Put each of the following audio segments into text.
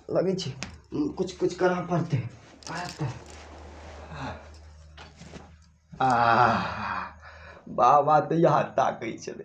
लगे छे कुछ कुछ करा पड़ते। बाबा तो यहाँ ताकै छले।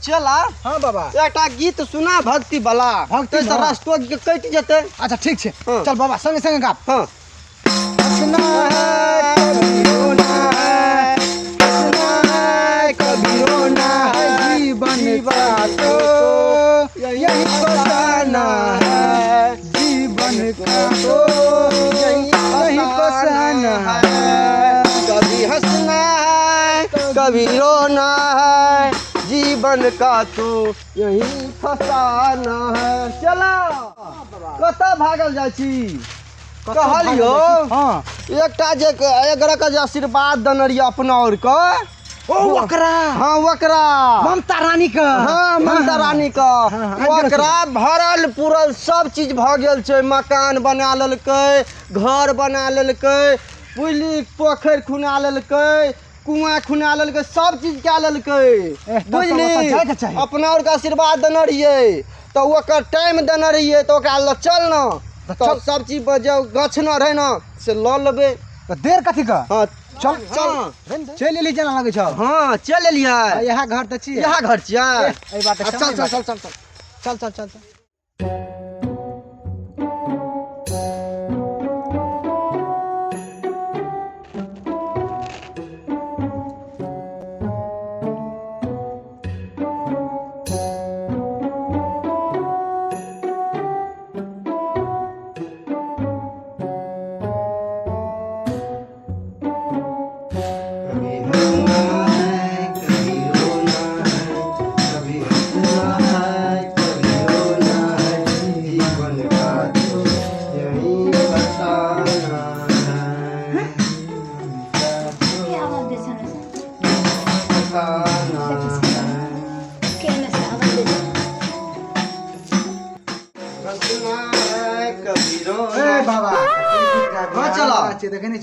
चला। हाँ बाबा एक गीत सुना भक्ति वाला भक्ति तो रास्तो कट जते। अच्छा ठीक है। हाँ। चल बाबा संगे संगे गा। हाँ हंसना है कभी रोना है, हंसना है कभी रोना है, जीवन का तो यही फसाना है, जीवन का तो यही फसाना है। कभी हंसना है कभी रोना है, जीवन का तो यही फसाना है। चला कत भागल जा छी कहलियो। हाँ एकटा जे एकरा के जे आशीर्वाद देने रहिए अपना और के ओ वकरा हाँ वकरा ममता रानी का। हाँ ममता रानी का वकरा भरल पूरल सब चीज भ गेल छै। मकान बना लेलकै, घर बना लेलकै, पुली पोखर खुना लेलकै, कुआं खुना लेलकै, सब चीज क्या लेलकै बुझली। अपना और के आशीर्वाद देने रहिए तो ओकर टाइम देने रहिए तो ओकरा ल चल न तो सब चीज जो गछना रहे न से ल लेबे। तो देर कथी का। हाँ चल चल चल एली जेना लागे छ। हाँ चल एलियै। यहाँ घर त छी। यहाँ घर छियै। एहि बात चल चल चल चल चल चल चल चल।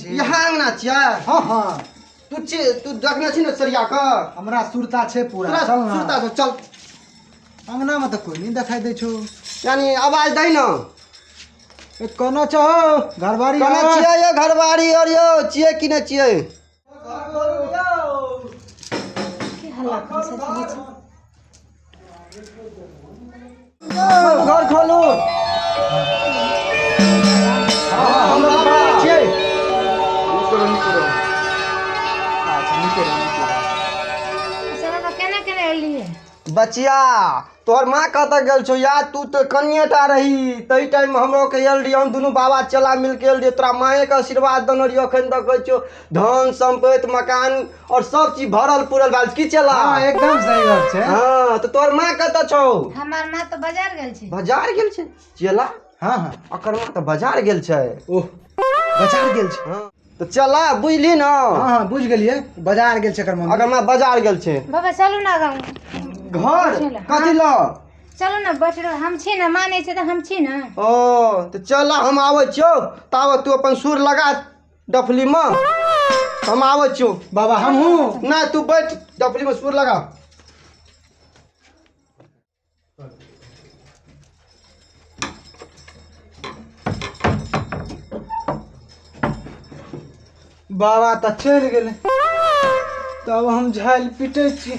यहाँ अंगना छियै। हाँ हाँ तू देखने छी ने सरिया के। हमरा सुरता छे पूरा। चल ना सुरता तो चल। अंगना में तो कोई नहीं दिखाई दे छो। यानी आवाज दई न कोना छो घरबाड़ी कोना छियै यो घरबाड़ी और यो छियै कि नै छियै। की हल्ला कर सकते छी। घर खोलू। बचिया तोहर माँ कत गेल छो यार। तू तो कनिएटा रही तई टाइम हमरो के आयल रही। हम दुनू बाबा चला मिल के आयल रही। तोरा माए के आशीर्वाद देने रहियो। अखन तक कहै छो धन संपत्ति मकान और सब चीज भरल पूरल बाल की चला। हाँ एकदम सही बात छे। हाँ तो तोहर माँ कत छौ। हमार माँ तो बाजार गेल छे। बाजार गेल छे चला। हाँ हाँ अकर माँ तो बाजार गेल छे। ओह बाजार गेल छे। हाँ तो चला बुझली न। हाँ हाँ बुझ गेलिए बाजार गेल छे अकर मम्मी। अगर माँ बाजार गेल छे। बाबा चलू ना गाँव घर कथी ल। चलू ना बैठ हम छी ना माने छे तो हम छी ना। ओ तो चला हम आवे छियो ताव तू अपन सुर लगा डफली में। हम आवे छियो। बाबा हम हूँ ना तू बैठ डफली में सुर लगा। बाबा तो चल गेले तब हम झाल पीटे छी।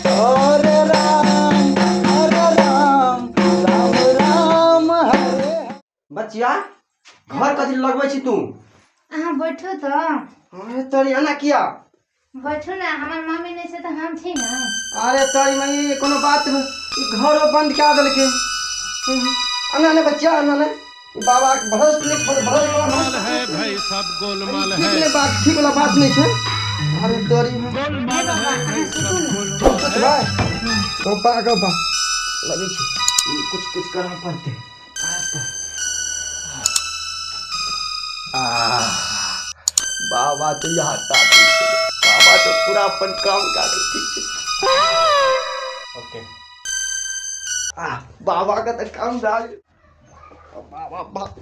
हरे राम राम राम हरे। बचिया घर कथी लगबै छी तू? अहाँ बैठो तो। अरे तोरी एना किया? बैठो ना, हमार मम्मी नहीं से तो हम छी ना। अरे तोरी मई कोनो बात घरो बंद क्या देलके? अना ने बच्चा अना ने बाबा भरोस नहीं है भाई, सब गोलमाल है। ठीक बात ठीक वाला बात नहीं है। अरे तोरी में गोलमाल बाबा, है भाई, अहाँ सुतू सब ना। गोलमाल कुछ है। भाई गप्पा लगी छी कुछ करना पड़ते। बाबा तो यहाँ बाबा तो पूरा अपन काम कर ठीक है। ओके बाबा का तो काम डाल बाबा बाप